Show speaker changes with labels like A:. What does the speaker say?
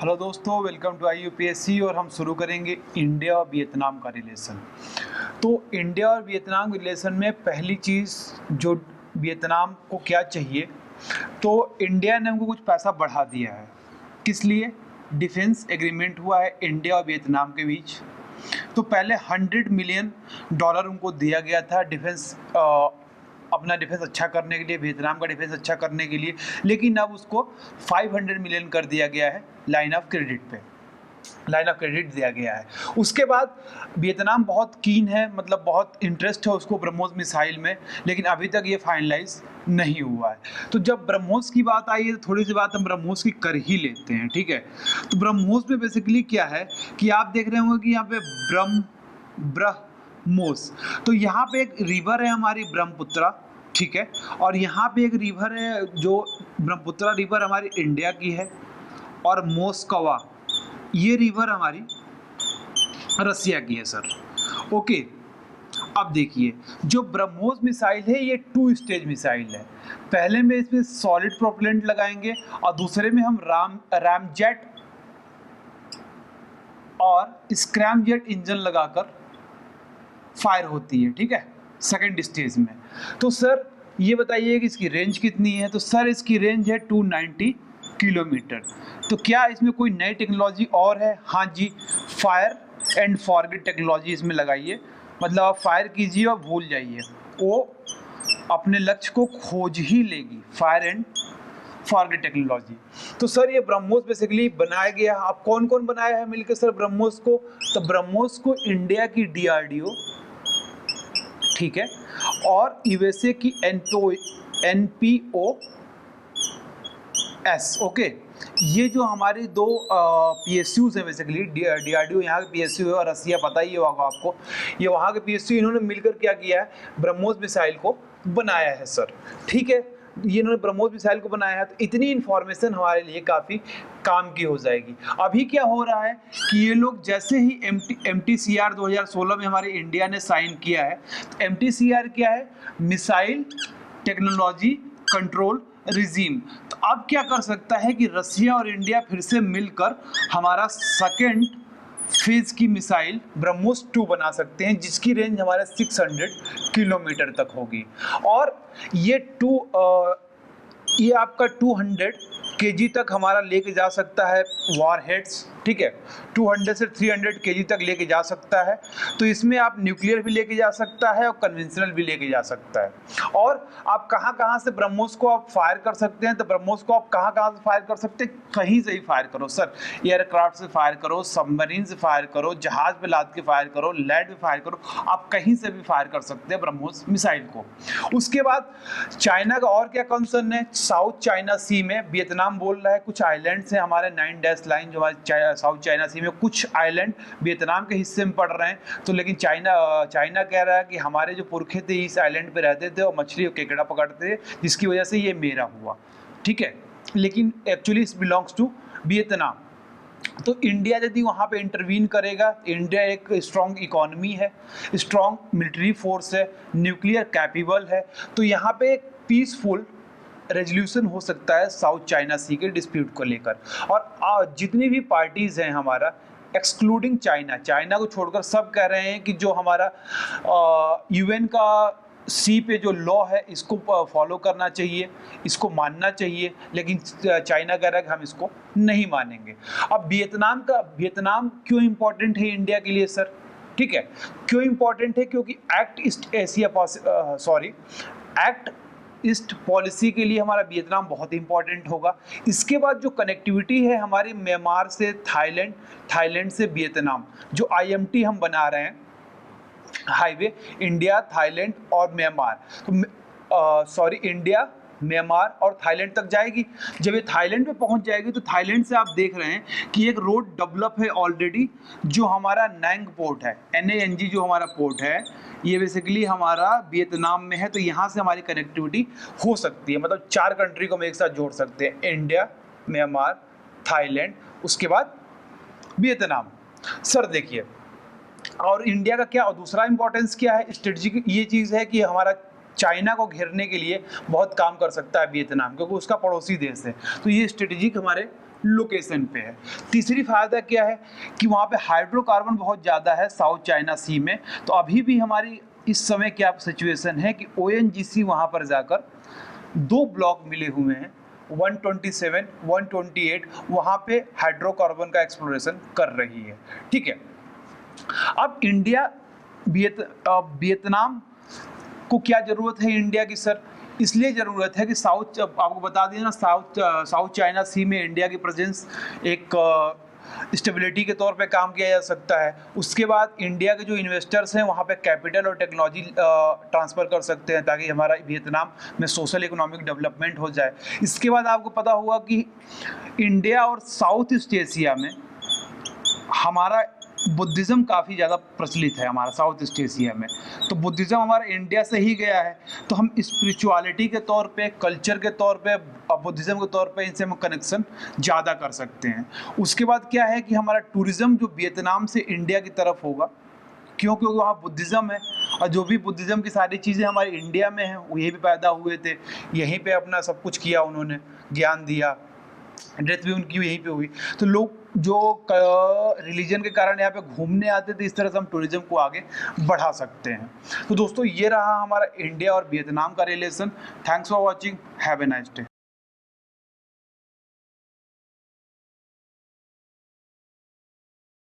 A: Hello दोस्तों, welcome to IUPSC। और हम शुरू करेंगे इंडिया और वियतनाम का रिलेशन। तो इंडिया और वियतनाम के रिलेशन में पहली चीज़ जो वियतनाम को क्या चाहिए, तो इंडिया ने हमको कुछ पैसा बढ़ा दिया है। किस लिए? डिफेंस एग्रीमेंट हुआ है इंडिया और वियतनाम के बीच। तो पहले $100 मिलियन उनको दिया गया था डिफेंस, अपना डिफेंस अच्छा करने के लिए, वियतनाम का डिफेंस अच्छा करने के लिए। लेकिन अब उसको 500 मिलियन कर दिया गया है लाइन ऑफ क्रेडिट पे, लाइन ऑफ क्रेडिट दिया गया है। उसके बाद वियतनाम बहुत कीन है, मतलब बहुत इंटरेस्ट है उसको ब्रह्मोस मिसाइल में, लेकिन अभी तक ये फाइनलाइज नहीं हुआ है। तो जब ब्रह्मोस की बात आई है तो थोड़ी सी बात हम ब्रह्मोस की कर ही लेते हैं, ठीक है। तो ब्रह्मोस में बेसिकली क्या है कि आप देख रहे होंगे कि यहाँ पे ब्रह्मोस, तो यहाँ पे एक रिवर है हमारी ब्रह्मपुत्रा, ठीक है। और यहाँ पे एक रिवर है जो ब्रह्मपुत्रा रिवर हमारी इंडिया की है, और मोस्कवा ये रिवर हमारी रसिया की है सर। ओके, अब देखिए जो ब्रह्मोस मिसाइल है ये 2 स्टेज मिसाइल है। पहले में इसमें सॉलिड प्रोपेलेंट लगाएंगे और दूसरे में हम रैमजेट और स्क्रैमजेट इंजन लगाकर फायर होती है, ठीक है, सेकेंड स्टेज में। तो सर ये बताइए कि इसकी रेंज कितनी है। तो सर इसकी रेंज है 290 किलोमीटर। तो क्या इसमें कोई नई टेक्नोलॉजी और है? हाँ जी, फायर एंड फॉरगेट टेक्नोलॉजी इसमें लगाइए। मतलब आप फायर कीजिए और भूल जाइए, वो अपने लक्ष्य को खोज ही लेगी, फायर एंड फॉरगेट टेक्नोलॉजी। तो सर ये ब्रह्मोस बेसिकली बनाया गया। अब कौन कौन बनाया है मिलकर सर ब्रह्मोस को? तो ब्रह्मोस को इंडिया की DRDO, ठीक है, और USA की NPOS, ओके। ये जो हमारे दो PSUs हैं बेसिकली, DRDO यहाँ के PSU है और रसिया पता ही होगा आपको, ये वहाँ के PSU, इन्होंने मिलकर क्या किया है, ब्रह्मोस मिसाइल को बनाया है सर, ठीक है। ये इन्होंने ब्रह्मोस मिसाइल को बनाया है। तो इतनी इन्फॉर्मेशन हमारे लिए काफ़ी काम की हो जाएगी। अभी क्या हो रहा है कि ये लोग जैसे ही MTCR 2016 में हमारे इंडिया ने साइन किया है। तो MTCR क्या है? Missile technology control regime. तो अब क्या कर सकता है कि रसिया और इंडिया फिर से मिलकर हमारा सेकेंड फेज की मिसाइल ब्रह्मोस 2 बना सकते हैं, जिसकी रेंज हमारा 600 किलोमीटर तक होगी। और ये आपका 200 kg तक हमारा लेके जा सकता है वॉरहेड्स, ठीक है। 200 से 300 kg तक लेके जा सकता है। तो इसमें आप न्यूक्लियर भी लेके जा सकता है और कन्वेंशनल भी लेके जा सकता है। और आप कहाँ से ब्रह्मोस को आप फायर कर सकते हैं? तो ब्रह्मोस को आप कहाँ से फायर कर सकते हैं? कहीं से ही फायर करो सर। एयरक्राफ्ट से फायर करो, सबमरीन से फायर करो, जहाज पे लाद के फायर करो, लैंड पे फायर करो, आप कहीं से भी फायर कर सकते हैं ब्रह्मोस मिसाइल को। उसके बाद चाइना का और क्या कंसर्न है? साउथ चाइना सी में वियतनाम बोल रहा है कुछ आइलैंड्स हैं हमारे 9 डैश लाइन, जो हमारे साउथ चाइना सी में कुछ आइलैंड वियतनाम के हिस्से में पड़ रहे हैं। तो लेकिन चाइना कह रहा है कि हमारे जो पुरखे थे इस आइलैंड पे रहते थे और मछली और केकड़ा पकड़ते थे, जिसकी वजह से ये मेरा हुआ, ठीक है। लेकिन actually it belongs to Vietnam. तो इंडिया यदि वहाँ पे इंटरवीन करेगा, इंडिया एक स्ट्रॉन्ग इकोनॉमी है, स्ट्रॉन्ग मिलिट्री फोर्स है, न्यूक्लियर कैपेबल है, तो यहाँ पे एक पीसफुल रेजोल्यूशन हो सकता है साउथ चाइना सी के डिस्प्यूट को लेकर। और जितनी भी पार्टीज हैं हमारा, एक्सक्लूडिंग चाइना को छोड़कर सब कह रहे हैं कि जो हमारा UN का सी पे जो लॉ है इसको फॉलो करना चाहिए, इसको मानना चाहिए। लेकिन चाइना कह रहा है कि हम इसको नहीं मानेंगे। अब वियतनाम क्यों इंपॉर्टेंट है इंडिया के लिए सर? ठीक है, क्यों इंपॉर्टेंट है? क्योंकि एक्ट ईस्ट पॉलिसी के लिए हमारा वियतनाम बहुत इंपॉर्टेंट होगा। इसके बाद जो कनेक्टिविटी है हमारे म्यांमार से थाईलैंड से वियतनाम, जो IMT हम बना रहे हैं, हाईवे इंडिया थाईलैंड और म्यांमार, तो इंडिया म्यांमार और थाईलैंड तक जाएगी। जब ये थाईलैंड पे पहुंच जाएगी तो थाईलैंड से आप देख रहे हैं कि एक रोड डेवलप है ऑलरेडी, जो हमारा नैंग पोर्ट है, NANG जो हमारा पोर्ट है, ये बेसिकली हमारा वियतनाम में है। तो यहाँ से हमारी कनेक्टिविटी हो सकती है, मतलब 4 कंट्री को हम एक साथ जोड़ सकते हैं, इंडिया, म्यांमार, थाईलैंड, उसके बाद वियतनाम। सर देखिए, और इंडिया का क्या और दूसरा इंपॉर्टेंस क्या है? स्ट्रेटजिक ये चीज़ है कि हमारा चाइना को घेरने के लिए बहुत काम कर सकता है वियतनाम, क्योंकि उसका पड़ोसी देश है। तो ये स्ट्रेटेजिक हमारे लोकेशन पे है। तीसरी फायदा क्या है कि वहाँ पे हाइड्रोकार्बन बहुत ज़्यादा है साउथ चाइना सी में। तो अभी भी हमारी इस समय क्या सिचुएशन है कि ONGC वहाँ पर जाकर 2 ब्लॉक मिले हुए हैं 127, 128, वहाँ पे हाइड्रोकार्बन का एक्सप्लोरेशन कर रही है। ठीक है, अब इंडिया वियतनाम को क्या जरूरत है इंडिया की सर? इसलिए ज़रूरत है कि साउथ, आपको बता दिया ना, साउथ चाइना सी में इंडिया की प्रेजेंस एक स्टेबिलिटी के तौर पे काम किया जा सकता है। उसके बाद इंडिया के जो इन्वेस्टर्स हैं वहाँ पे कैपिटल और टेक्नोलॉजी ट्रांसफ़र कर सकते हैं ताकि हमारा वियतनाम में सोशल इकोनॉमिक डेवलपमेंट हो जाए। इसके बाद आपको पता होगा कि इंडिया और साउथ ईस्ट एशिया में हमारा बुद्धिज़्म काफ़ी ज़्यादा प्रचलित है हमारा साउथ ईस्ट एशिया में। तो बुद्धिज़्म हमारा इंडिया से ही गया है, तो हम स्पिरिचुअलिटी के तौर पे, कल्चर के तौर पे, बुद्धिज़्म के तौर पे इनसे हम कनेक्शन ज़्यादा कर सकते हैं। उसके बाद क्या है कि हमारा टूरिज़्म जो वियतनाम से इंडिया की तरफ होगा, क्योंकि वहाँ बुद्धिज़्म है और जो भी बुद्धिज़्म की सारी चीज़ें हमारे इंडिया में हैं वो यहीं पे पैदा हुए थे, यहीं पे अपना सब कुछ किया, उन्होंने ज्ञान दिया, डेथ भी उनकी यहीं पे हुई। तो लोग जो रिलीजन के कारण यहाँ पे घूमने आते थे, इस तरह से हम टूरिज्म को आगे बढ़ा सकते हैं। तो दोस्तों ये रहा हमारा इंडिया और वियतनाम का relation. Thanks for watching, have a nice day.